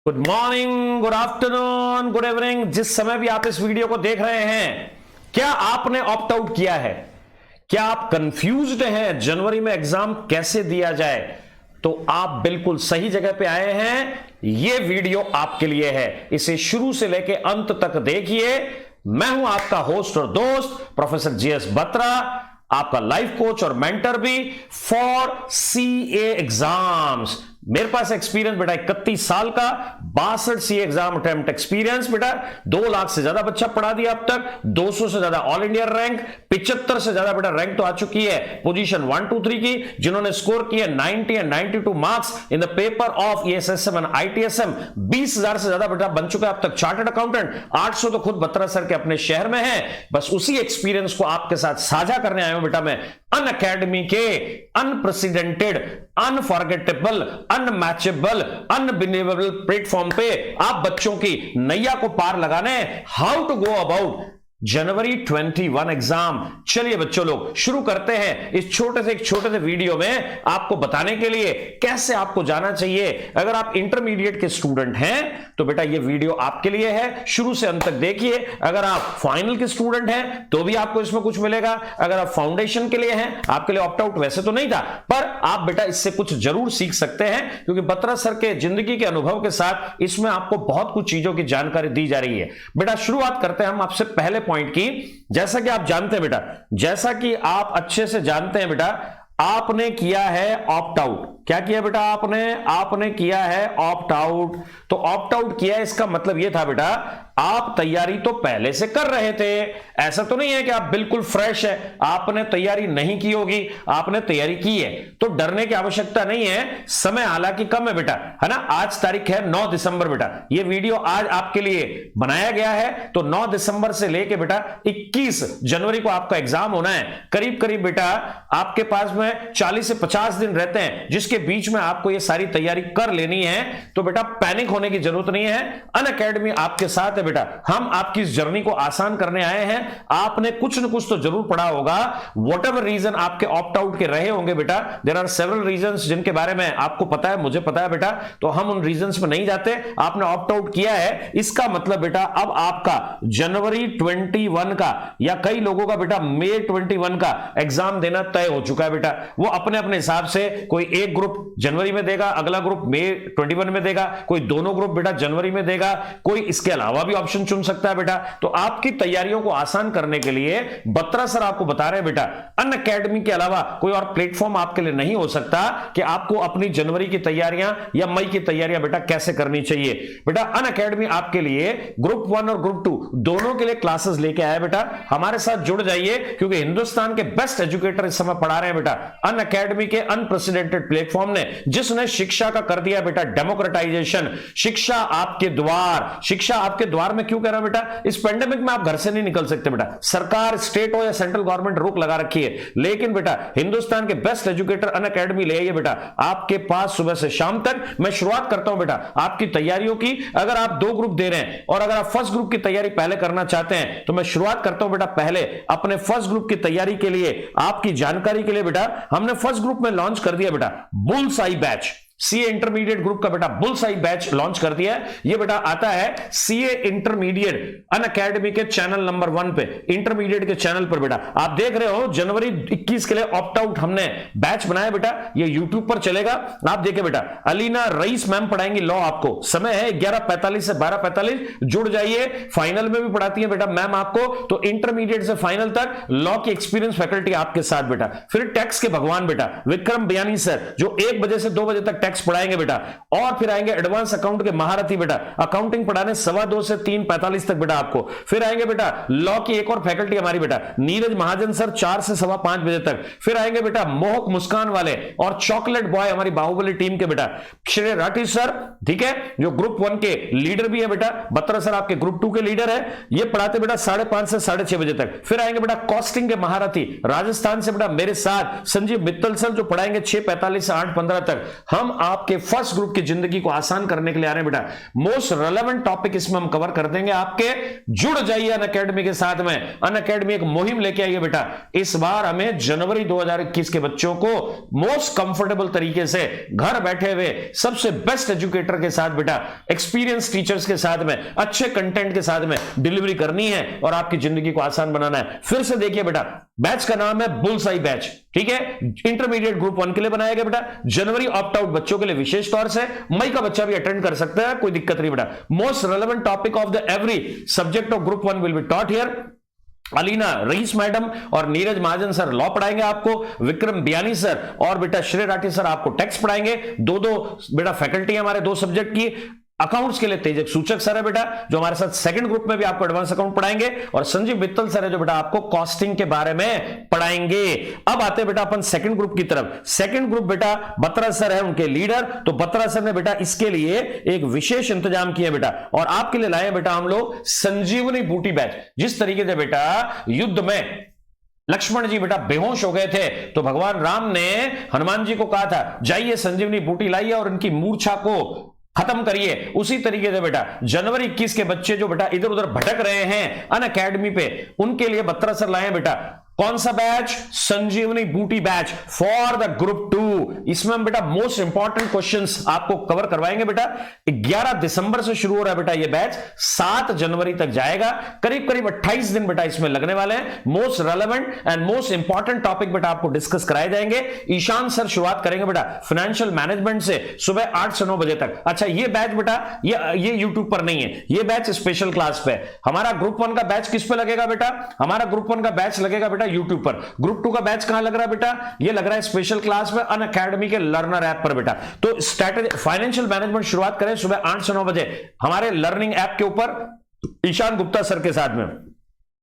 Good morning, good afternoon, good evening, जिस समय भी आप इस वीडियो को देख रहे हैं, क्या आपने ऑप्ट आउट किया है? क्या आप कंफ्यूज्ड हैं जनवरी में एग्जाम कैसे दिया जाए? तो आप बिल्कुल सही जगह पे आए हैं। यह वीडियो आपके लिए है, इसे शुरू से लेकर अंत तक देखिए। मैं हूं आपका होस्ट और दोस्त प्रोफेसर जीएस बत्रा, आपका लाइफ कोच और मेंटर भी फॉर सीए एग्जाम्स। मेरे पास एक्सपीरियंस बेटा 31 साल का, 62 सीए एग्जाम अटेम्प्ट एक्सपीरियंस बेटा, 2 लाख से ज्यादा बच्चा पढ़ा दिया अब तक, 200 से ज्यादा ऑल इंडिया रैंक, 75 से ज्यादा बेटा रैंक तो आ चुकी है पोजीशन 1, 2, 3 की, जिन्होंने स्कोर किए 90 and 92 marks in the paper of ESSM and ITSM. 20,000 से ज्यादा बेटा बन चुका है अब तक चार्टर्ड अकाउंटेंट, 800 तो खुद बत्रा सर के अपने शहर में है। बस उसी एक्सपीरियंस को आपके साथ साझा करने आया हूं बेटा मैं, अन अकेडमी के unprecedented, unforgettable, unmatchable, unbelievable platform पे आप बच्चों की नैया को पार लगाने how to go about January 21 exam. चलिए बच्चों लोग शुरू करते हैं इस छोटे से वीडियो में आपको बताने के लिए कैसे आपको जाना चाहिए। अगर आप इंटरमीडिएट के स्टूडेंट हैं तो बेटा ये वीडियो आपके लिए है, शुरू से अंत तक देखिए। अगर आप फाइनल के स्टूडेंट हैं तो भी आपको इसमें कुछ मिलेगा। अगर आप फाउंडेशन के लिए हैं, आपके लिए ऑप्ट आउट वैसे तो नहीं था, पर आप बेटा इससे कुछ जरूर सीख सकते हैं, क्योंकि बत्रा सर के जिंदगी के अनुभव के साथ इसमें आपको बहुत कुछ चीजों की जानकारी दी जा रही है। बेटा शुरुआत करते हैं हम आपसे पहले पॉइंट की। जैसा कि आप जानते हैं बेटा, जैसा कि आप अच्छे से जानते हैं बेटा, आपने किया है ऑप्ट आउट। क्या किया बेटा आपने किया है ऑप्ट आउट। तो ऑप्ट आउट किया, इसका मतलब यह था बेटा आप तैयारी तो पहले से कर रहे थे। ऐसा तो नहीं है कि आप बिल्कुल फ्रेश है, आपने तैयारी नहीं की होगी, आपने तैयारी की है, तो डरने की आवश्यकता नहीं है। समय हालांकि कम है बेटा, है ना। आज तारीख है 9 दिसंबर बेटा, यह वीडियो आज आपके लिए बनाया गया है। तो 9 दिसंबर से लेके बेटा 21 जनवरी को आपका एग्जाम होना है। करीब करीब बेटा आपके पास में 40 से 50 दिन रहते हैं, जिसके बीच में आपको यह सारी तैयारी कर लेनी है। तो बेटा पैनिक होने की जरूरत नहीं है। अन अकेडमी आपके साथ है बेटा, हम आपकी इस जर्नी को आसान करने आए हैं। आपने कुछ न कुछ तो जरूर पढ़ा होगा, वॉट एवर रीजन आपके ऑप्ट आउट के रहे होंगे बेटा। देयर आर सेवरल रीजंस जिनके बारे में आपको पता है, मुझे पता है बेटा, तो हम उन रीजंस में नहीं जाते। आपने ऑप्ट आउट किया है, इसका मतलब बेटा अब आपका जनवरी 21 का या कई लोगों का बेटा मई 21 का एग्जाम देना तय हो चुका है बेटा। वो अपने अपने हिसाब से कोई एक ग्रुप जनवरी में देगा, अगला ग्रुप मई 21 में देगा, कोई दोनों ग्रुप बेटा जनवरी में देगा, कोई इसके अलावा भी ऑप्शन चुन सकता है बेटा। तो आपकी तैयारियों को आसान करने के लिए बत्रा सर आपको बता रहे हैं बेटा, अन अकेडमी के अलावा कोई और प्लेटफॉर्म आपके लिए नहीं हो सकता कि आपको अपनी जनवरी की तैयारियां या मई की तैयारियां बेटा कैसे करनी चाहिए। बेटा अन अकेडमी आपके लिए ग्रुप 1 और ग्रुप 2 दोनों के लिए क्लासेस लेके आया बेटा। हमारे साथ जुड़ जाइए, क्योंकि हिंदुस्तान के बेस्ट एजुकेटर इस समय पढ़ा रहे हैं बेटा अन अकेडमी के अनप्रेसिडेंटेड प्लेटफॉर्म ने, जिसने शिक्षा का कर दिया बेटा डेमोक्रेटाइजेशन। शिक्षा आपके द्वार में क्यों कह रहा बेटा, इस पेंडेमिक में आप घर से नहीं निकल सकते बेटा, सरकार स्टेट हो या सेंट्रल गवर्नमेंट रोक लगा रखी है, लेकिन बेटा हिंदुस्तान के बेस्ट एजुकेटर अन अकेडमी ले आइए बेटा आपके पास सुबह से शाम तक। मैं शुरुआत करता हूं बेटा आपकी तैयारियों की। अगर आप 2 ग्रुप दे रहे हैं और अगर आप फर्स्ट ग्रुप की तैयारी पहले करना चाहते हैं, तो मैं शुरुआत करता हूं बेटा पहले अपने फर्स्ट ग्रुप की तैयारी के लिए। आपकी जानकारी के लिए बेटा हमने फर्स्ट ग्रुप में लॉन्च कर दिया बेटा बुल्स आई बैच, सीए इंटरमीडिएट ग्रुप का बेटा बुल्स आई बैच लॉन्च कर दिया है। ये बेटा आता है सीए इंटरमीडिएट अन अकेडमी के चैनल नंबर 1 पे, इंटरमीडिएट के चैनल पर बेटा आप देख रहे हो। जनवरी 21 के लिए ऑप्ट आउट हमने बैच बनाया बेटा, ये यूट्यूब पर चलेगा। आप देखिए बेटा अलीना रईस मैम पढ़ाएंगी लॉ, आपको समय है 11:45 से 12:45, जुड़ जाइए। फाइनल में भी पढ़ाती है बेटा मैम आपको, तो इंटरमीडिएट से फाइनल तक लॉ की एक्सपीरियंस फैकल्टी आपके साथ बेटा। फिर टैक्स के भगवान बेटा विक्रम बयानी सर, जो 1 बजे से 2 बजे तक टैक्स पढ़ाएंगे बेटा। और फिर आएंगे एडवांस अकाउंट के महारथी बेटा, अकाउंटिंग पढ़ाने 2:15 से 3:45 तक बेटा आपको। फिर आएंगे बेटा लॉ की एक और फैकल्टी हमारी बेटा नीरज महाजन सर 4 से 5:15 बजे तक। फिर आएंगे बेटा मोहक मुस्कान वाले और चॉकलेट बॉय हमारी बाहुबली टीम के बेटा श्रेय राठी सर, ठीक है, जो ग्रुप 1 के लीडर भी है बेटा। बत्रा सर आपके ग्रुप 2 के लीडर है, ये पढ़ाते बेटा 5:30 से 6:30 बजे तक। फिर आएंगे बेटा कॉस्टिंग के महारथी राजस्थान से बेटा मेरे साथ संजीव मित्तल सर, जो पढ़ाएंगे 6:45 से 8:15 तक। हम आपके फर्स्ट ग्रुप की जिंदगी को आसान करने के लिए आ रहे हैं बेटा। मोस्ट रेलेवेंट टॉपिक इसमें हम कवर कर देंगे आपके। जुड़ जाइए अनअकैडमी के साथ में। अनअकैडमी एक मुहिम लेके आइए बेटा। इस बार हमें जनवरी 2021 के बच्चों को मोस्ट कंफर्टेबल तरीके से घर बैठे हुए सबसे बेस्ट एजुकेटर के साथ बेटा, एक्सपीरियंस टीचर्स के साथ में, अच्छे कंटेंट के साथ में डिलीवरी करनी है और आपकी जिंदगी को आसान बनाना है। फिर से देखिए बेटा, बैच का नाम है बुलसाई बैच, ठीक है। इंटरमीडिएट ग्रुप 1 के लिए बनाया गया बेटा। जनवरी ऑप्ट आउट बच्चों के लिए विशेष तौर से, मई का बच्चा भी अटेंड कर सकता है, कोई दिक्कत नहीं बेटा। Most relevant topic of the every subject of group 1 will be taught here. Alina Rais madam और नीरज महाजन सर लॉ पढ़ाएंगे आपको, विक्रम बियानी सर और बेटा श्रेय राठी सर आपको टैक्स पढ़ाएंगे। दो बेटा फैकल्टी हमारे 2 सब्जेक्ट की। अकाउंट्स के लिए तेजक सूचक सर है बेटा, जो हमारे साथ सेकंड ग्रुप में भी आपको एडवांस अकाउंट पढ़ाएंगे, और संजीव मित्तल सर है जो बेटा आपको कॉस्टिंग के बारे में पढ़ाएंगे। अब आते हैं बेटा अपन सेकंड ग्रुप की तरफ। सेकंड ग्रुप बेटा बत्रा सर है उनके लीडर, तो बत्रा सर ने बेटा इसके लिए एक विशेष इंतजाम किया बेटा, और आपके लिए लाए बेटा हम लोग संजीवनी बूटी बैच। जिस तरीके से बेटा युद्ध में लक्ष्मण जी बेटा बेहोश हो गए थे, तो भगवान राम ने हनुमान जी को कहा था जाइए संजीवनी बूटी लाइए और उनकी मूर्छा को खत्म करिए। उसी तरीके से बेटा जनवरी 21 के बच्चे जो बेटा इधर उधर भटक रहे हैं अनअकैडमी पे, उनके लिए बत्रा सर लाए बेटा कौन सा बैच? संजीवनी बूटी बैच फॉर द ग्रुप 2। इसमें हम बेटा मोस्ट इंपॉर्टेंट क्वेश्चंस आपको कवर करवाएंगे बेटा। 11 दिसंबर से शुरू हो रहा है बेटा ये बैच, 7 जनवरी तक जाएगा। करीब करीब 28 दिन बेटा इसमें लगने वाले हैं। Most relevant and most important topic बेटा आपको डिस्कस कराए जाएंगे। ईशान सर शुरुआत करेंगे बेटा फाइनेंशियल मैनेजमेंट से सुबह 8 से 9 बजे तक। अच्छा ये बैच बेटा ये यूट्यूब पर नहीं है, ये बैच स्पेशल क्लास पे। हमारा ग्रुप 1 का बैच किस पे लगेगा बेटा? हमारा ग्रुप 1 का बैच लगेगा बेटा यूट्यूब पर। ग्रुप 2 का बैच कहां लग रहा है बेटा? ये लग रहा है स्पेशल क्लास में अनअकैडमी के लर्नर ऐप पर बेटा। तो स्ट्रैटेजी फाइनेंशियल मैनेजमेंट शुरुआत करें सुबह 8 से 9 बजे हमारे लर्निंग ऐप के ऊपर ईशान गुप्ता सर के साथ में।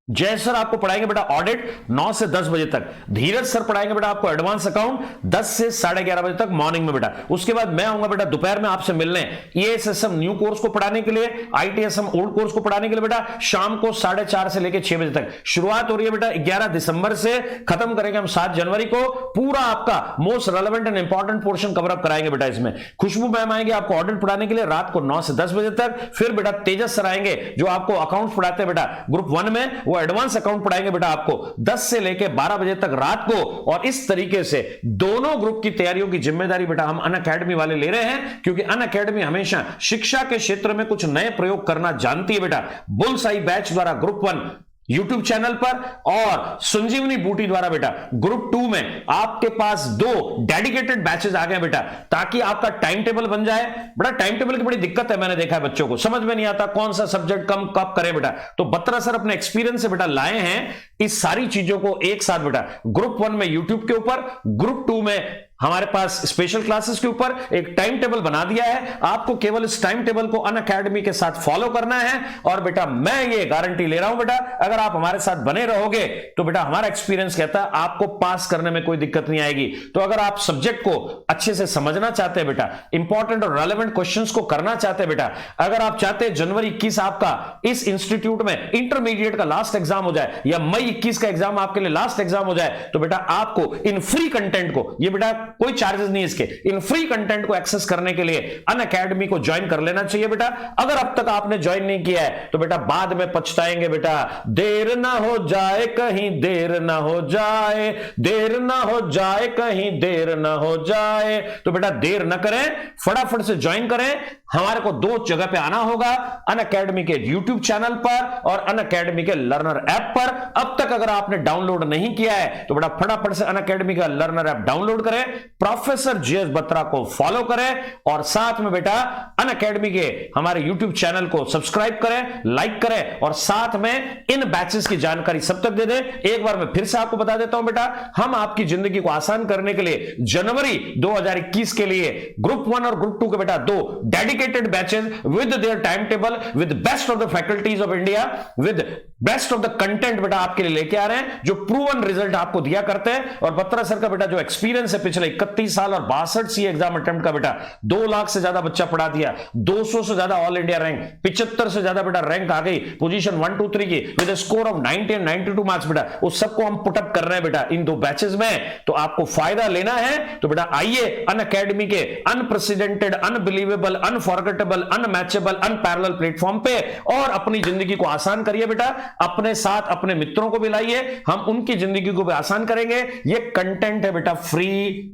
जय सर आपको पढ़ाएंगे बेटा ऑडिट 9 से 10 बजे तक। धीरज सर पढ़ाएंगे बेटा आपको एडवांस अकाउंट 10 से 11:30 बजे तक मॉर्निंग में बेटा। उसके बाद मैं आऊंगा बेटा दोपहर में आपसे मिलने EASSM न्यू कोर्स को पढ़ाने के लिए, ITSM ओल्ड कोर्स को पढ़ाने के लिए बेटा शाम को 4:30 से लेकर 6 बजे तक। शुरुआत हो रही है बेटा 11 दिसंबर से, खत्म करेंगे हम 7 जनवरी को। पूरा आपका most relevant and important portion cover up कराएंगे बेटा। इसमें खुशबू मैम आएंगे आपको ऑडिट पढ़ाने के लिए रात को 9 से 10 बजे तक। फिर बेटा तेजस सर आएंगे जो आपको अकाउंट पढ़ाते हैं बेटा ग्रुप 1 में, वो एडवांस अकाउंट पढ़ाएंगे बेटा आपको 10 से लेके 12 बजे तक रात को। और इस तरीके से दोनों ग्रुप की तैयारियों की जिम्मेदारी बेटा हम अनअकैडमी वाले ले रहे हैं, क्योंकि अनअकैडमी हमेशा शिक्षा के क्षेत्र में कुछ नए प्रयोग करना जानती है बेटा। बुलसाई बैच द्वारा ग्रुप 1 यूट्यूब चैनल पर और संजीवनी बूटी द्वारा बेटा ग्रुप 2 में आपके पास 2 डेडिकेटेड बैचेस आ गए बेटा, ताकि आपका टाइम टेबल बन जाए। बड़ा टाइम टेबल की बड़ी दिक्कत है, मैंने देखा है बच्चों को समझ में नहीं आता कौन सा सब्जेक्ट कब करें बेटा। तो बत्रा सर अपने एक्सपीरियंस से बेटा लाए हैं इस सारी चीजों को एक साथ बेटा। ग्रुप 1 में यूट्यूब के ऊपर, ग्रुप 2 में हमारे पास स्पेशल क्लासेस के ऊपर एक टाइम टेबल बना दिया है। आपको केवल इस टाइम टेबल को अनअकैडमी के साथ फॉलो करना है। और बेटा मैं ये गारंटी ले रहा हूं बेटा, अगर आप हमारे साथ बने रहोगे तो बेटा हमारा एक्सपीरियंस कहता है आपको पास करने में कोई दिक्कत नहीं आएगी। तो अगर आप सब्जेक्ट को अच्छे से समझना चाहते हैं बेटा, इंपॉर्टेंट और रेलेवेंट क्वेश्चंस को करना चाहते हैं बेटा, अगर आप चाहते हैं जनवरी 21 आपका इस इंस्टीट्यूट में इंटरमीडिएट का लास्ट एग्जाम हो जाए, या मई 21 का एग्जाम आपके लिए लास्ट एग्जाम हो जाए, तो बेटा आपको इन फ्री कंटेंट को, ये बेटा कोई चार्जेस नहीं इसके, इन फ्री कंटेंट को एक्सेस करने के लिए अनअकैडमी को ज्वाइन कर लेना चाहिए बेटा। अगर अब तक आपने ज्वाइन नहीं किया है तो बेटा बाद में पछताएंगे बेटा। देर ना हो जाए कहीं देर ना हो जाए, देर ना हो जाए कहीं देर ना हो जाए। तो बेटा देर ना करें, फटाफट से ज्वाइन करें। हमारे को 2 जगह पे आना होगा, अनअकैडमी के यूट्यूब चैनल पर और अनअकैडमी के लर्नर ऐप पर। अब तक अगर आपने डाउनलोड नहीं किया है तो बेटा फटाफट से अनअकैडमी का लर्नर ऐप डाउनलोड करें, प्रोफेसर जीएस बत्रा को फॉलो करें, और साथ में बेटा अनअकैडमी के हमारे यूट्यूब चैनल को सब्सक्राइब करें, लाइक करें, और साथ में इन बैचेस की जानकारी सब तक दे दें। एक बार मैं फिर से आपको बता देता हूं बेटा, हम आपकी जिंदगी को आसान करने के लिए जनवरी 2021 के लिए ग्रुप 1 और ग्रुप 2 के बेटा 2 dedicated batches with their time table, with best of the faculties of India, with best of the content बेटा आपके लिए लेके आ रहे हैं, जो प्रूवन रिजल्ट आपको दिया करते हैं। और बत्रा सर का बेटा जो एक्सपीरियंस है पिछले पिछले 31 साल और 62 सी एग्जाम अटेम्प्ट का बेटा 2 लाख से ज्यादा बच्चा पढ़ा दिया, 200 से ज्यादा ऑल इंडिया रैंक, 75 से ज्यादा बेटा रैंक आ गई पोजीशन 1 2 3 की with score of 90 and 92 marks बेटा। उस सबको हम पुटअप कर रहे हैं बेटा इन 2 बैचेस में। तो आपको फायदा लेना है तो बेटा आइए अनअकैडमी के unprecedented, unbelievable, unforgettable, unmatchable, unparalleled platform पे और अपनी जिंदगी को आसान करिए बेटा। अपने साथ अपने मित्रों को भी लाइए, हम उनकी जिंदगी को भी आसान करेंगे। ये कंटेंट है बेटा फ्री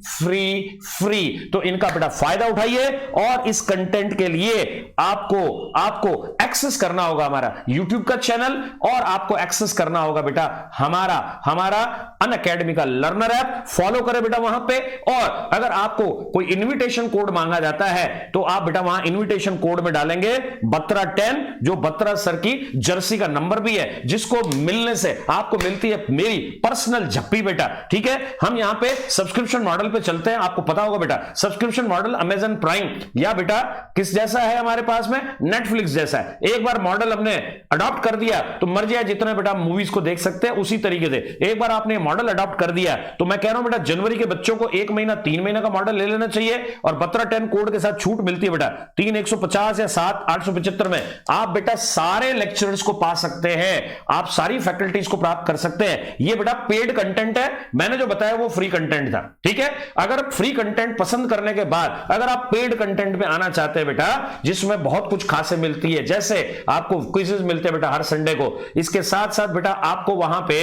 फ्री फ्री, तो इनका बेटा फायदा उठाइए। और इस कंटेंट के लिए आपको एक्सेस करना होगा हमारा YouTube का चैनल और आपको एक्सेस करना होगा बेटा हमारा अनअकैडमी का लर्नर ऐप। फॉलो करें बेटा वहां पे। और अगर आपको कोई इनविटेशन कोड मांगा जाता है तो आप बेटा वहां इनविटेशन कोड में डालेंगे बत्रा 10, जो बत्रा सर की जर्सी का नंबर भी है, जिसको मिलने से आपको मिलती है मेरी पर्सनल झप्पी बेटा। ठीक है, हम यहां पे सब्सक्रिप्शन मॉडल पे चलते हैं। आपको पता होगा बेटा सब्सक्रिप्शन मॉडल अमेजन प्राइम या बेटा किस जैसा है, हमारे पास में नेटफ्लिक्स जैसा है। एक बार मॉडल हमने अडॉप्ट कर दिया तो मर्जी है जितने बेटा मूवीज को देख सकते हैं उसी तरीके से। एक बार आपने मॉडल अडॉप्ट कर दिया तो मैं कह रहा हूं बेटा जनवरी के बच्चों को 1 महीना 3 महीना का मॉडल ले लेना चाहिए। और बत्रा 10 कोड के साथ छूट मिलती है बेटा 3,150 या 7,875 में। आप बेटा सारे लेक्चरर्स को पा सकते हैं, आप सारी फैकल्टीज को प्राप्त कर सकते हैं। ये बेटा पेड कंटेंट है, मैंने जो बताया वो फ्री कंटेंट था। ठीक है, अगर फ्री कंटेंट पसंद करने के बाद अगर आप पेड कंटेंट में आना चाहते हैं बेटा जिसमें बहुत कुछ खासे मिलती है, जैसे आपको क्विज़ेस मिलते हैं बेटा हर संडे को, इसके साथ साथ बेटा आपको वहां पे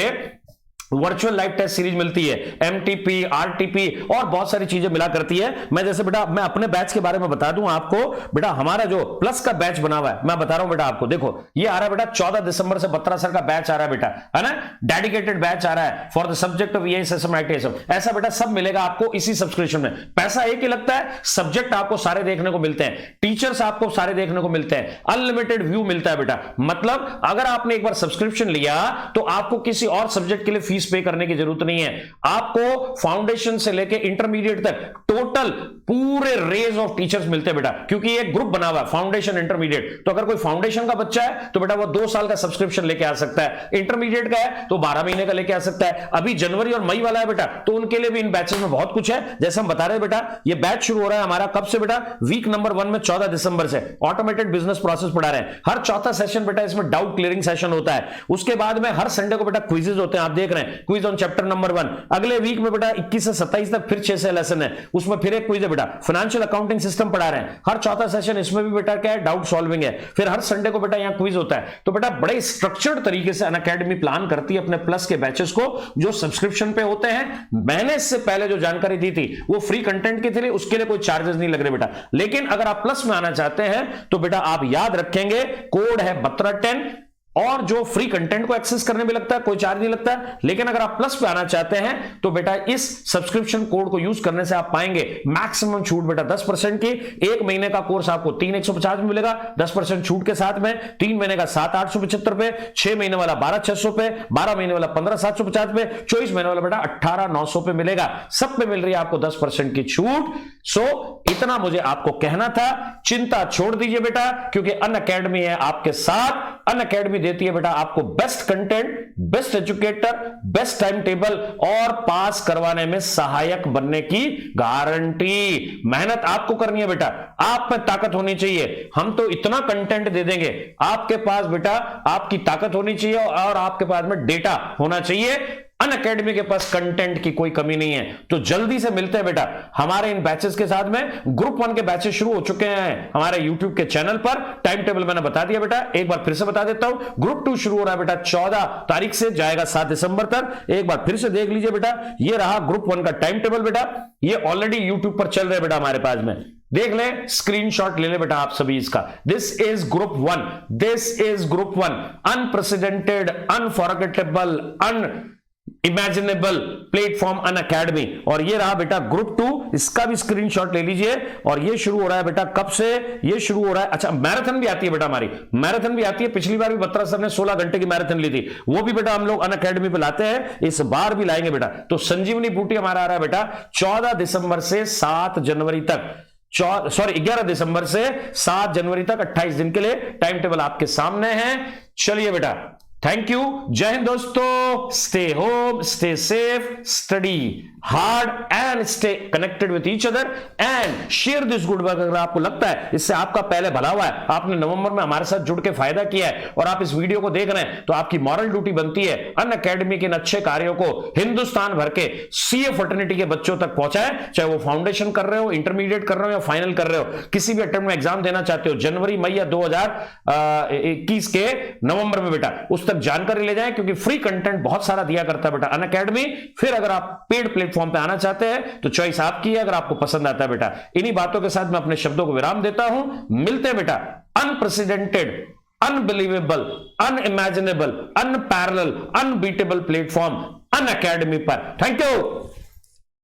वर्चुअल लाइव टेस्ट सीरीज मिलती है, MTP, RTP और बहुत सारी चीजें मिला करती है। मैं जैसे बेटा मैं अपने बैच के बारे में बता दूं आपको बेटा, हमारा जो प्लस का बैच बना हुआ है मैं बता रहा हूं बेटा आपको। देखो ये आ रहा है बेटा 14 दिसंबर से बत्रा सर का बैच आ रहा है बेटा, है ना, डेडिकेटेड बैच आ रहा है for the subject of EISM ITSM। ऐसा बेटा सब मिलेगा आपको इसी सब्सक्रिप्शन में। पैसा एक ही लगता है, सब्जेक्ट आपको सारे देखने को मिलते हैं, टीचर्स आपको सारे देखने को मिलते हैं, अनलिमिटेड व्यू मिलता है बेटा। मतलब अगर आपने एक बार सब्सक्रिप्शन लिया तो आपको किसी और सब्जेक्ट के लिए फीस पे करने की जरूरत नहीं है। आपको फाउंडेशन से लेके इंटरमीडिएट तक टोटल पूरे रेज ऑफ टीचर्स मिलते हैं बेटा, क्योंकि एक ग्रुप बना हुआ है फाउंडेशन इंटरमीडिएट। तो अगर कोई फाउंडेशन का बच्चा है तो बेटा वो 2 साल का सब्सक्रिप्शन लेके आ सकता है, इंटरमीडिएट का है तो 12 महीने का लेके आ सकता है। अभी जनवरी और मई वाला है बेटा, तो उनके लिए भी इन बैचेस में बहुत कुछ है। जैसे हम बता रहे हैं बेटा, ये बैच शुरू हो रहा है हमारा कब से बेटा, वीक नंबर 1 में 14 दिसंबर से ऑटोमेटेड बिजनेस प्रोसेस पढ़ा रहे हैं। हर चौथा सेशन बेटा इसमें डाउट क्लियरिंग सेशन होता है। उसके बाद में हर संडे को बेटा क्विजेज होते हैं, आप देख रहे हैं, क्विज ऑन चैप्टर नंबर 1। अगले वीक में बेटा 21 से 27 तक फिर 6 से लेसन है, उसमें फिर एक क्विज है बेटा, फाइनेंशियल अकाउंटिंग सिस्टम पढ़ा रहे हैं। हर चौथा सेशन इसमें भी बेटा क्या है, डाउट सॉल्विंग है। फिर हर संडे को बेटा यहां क्विज होता है। तो बेटा बड़े स्ट्रक्चर्ड तरीके से अनअकैडमी प्लान करती है अपने प्लस के बैचेस को जो सब्सक्रिप्शन पे होते हैं। मैंने इससे पहले जो जानकारी दी थी वो फ्री कंटेंट की थी, उसके लिए कोई चार्जेस नहीं लग रहे बेटा। लेकिन अगर आप प्लस में आना चाहते हैं तो बेटा आप याद रखेंगे कोड है बत्रा 10, और जो फ्री कंटेंट को एक्सेस करने में लगता है कोई चार्ज नहीं लगता है। लेकिन अगर आप प्लस पे आना चाहते हैं तो बेटा इस सब्सक्रिप्शन कोड को यूज करने से आप पाएंगे मैक्सिमम छूट बेटा 10% की। 1 महीने का कोर्स आपको 3,150 में मिलेगा 10% छूट के साथ में, 3 महीने का 7,875 पे, 6 महीने वाला 12,600 पे, 12 महीने वाला 15,750 पे, 24 महीने वाला बेटा 18,900 पे मिलेगा। सब पे मिल रही है आपको 10% की छूट। सो इतना मुझे आपको कहना था, चिंता छोड़ दीजिए बेटा, क्योंकि अनअकैडमी है आपके साथ। अनअकैडमी देती है बेटा आपको best content, best educator, best time table और पास करवाने में सहायक बनने की गारंटी। मेहनत आपको करनी है बेटा, आप में ताकत होनी चाहिए। हम तो इतना कंटेंट दे देंगे, आपके पास बेटा आपकी ताकत होनी चाहिए और आपके पास में डेटा होना चाहिए। अनअकैडमी के पास कंटेंट की कोई कमी नहीं है। तो जल्दी से मिलते हैं बेटा हमारे इन बैचेस के साथ में। ग्रुप 1 के बैचेस शुरू हो चुके हैं हमारे YouTube के चैनल पर। टाइम टेबल मैंने बता दिया बेटा, एक बार फिर से बता देता हूं। ग्रुप 2 शुरू हो रहा है बेटा 14 तारीख से, जाएगा 7 दिसंबर तक। एक बार फिर से देख लीजिए बेटा, ये रहा ग्रुप 1 का टाइम टेबल बेटा, ये ऑलरेडी YouTube पर चल रहा है बेटा हमारे पास में। देख ले, स्क्रीनशॉट ले ले बेटा आप सभी इसका। This is group 1, this is group 1, unprecedented, unforgettable, imaginable platform Unacademy. और ये रहा बेटा ग्रुप 2, इसका भी स्क्रीनशॉट ले लीजिए। और ये शुरू हो रहा है बेटा कब से, ये शुरू हो रहा है, अच्छा मैराथन भी आती है बेटा, हमारी मैराथन भी आती है। पिछली बार भी बत्रा सर ने 16 घंटे की मैराथन ली थी, वो भी बेटा हम लोग अनअकैडमी पे लाते हैं, इस बार भी लाएंगे बेटा। तो संजीवनी बूटी हमारा आ रहा है बेटा 14 दिसंबर से 7 जनवरी तक, 11 दिसंबर से 7 जनवरी तक 28 दिन के लिए टाइम टेबल आपके सामने है। चलिए बेटा, थैंक यू, जय हिंद दोस्तों, stay home, stay safe, study hard and stay connected with each other and share this good work. अगर आपको लगता है इससे आपका पहले भला हुआ है, आपने नवंबर में हमारे साथ जुड़ के फायदा किया है और आप इस वीडियो को देख रहे हैं, तो आपकी मॉरल ड्यूटी बनती है अनअकैडमी के इन अच्छे कार्यों को हिंदुस्तान भर के सीए फर्टर्निटी के बच्चों तक पहुंचाए। चाहे वो फाउंडेशन कर रहे हो, इंटरमीडिएट कर रहे हो या फाइनल कर रहे हो, किसी भी अटेम्प्ट में एग्जाम देना चाहते हो जनवरी मई या 2021 के नवंबर में, बेटा उस तक जानकारी ले जाएं, क्योंकि फ्री कंटेंट बहुत सारा दिया करता है बेटा अनअकैडमी। फिर अगर आप पेड प्लेटफॉर्म पे आना चाहते हैं तो चॉइस आपकी है, अगर आपको पसंद आता है बेटा। इन्हीं बातों के साथ मैं अपने शब्दों को विराम देता हूं। मिलते हैं बेटा unprecedented, unbelievable, unimaginable, unparallel, unbeatable platform Unacademy पर। Thank you.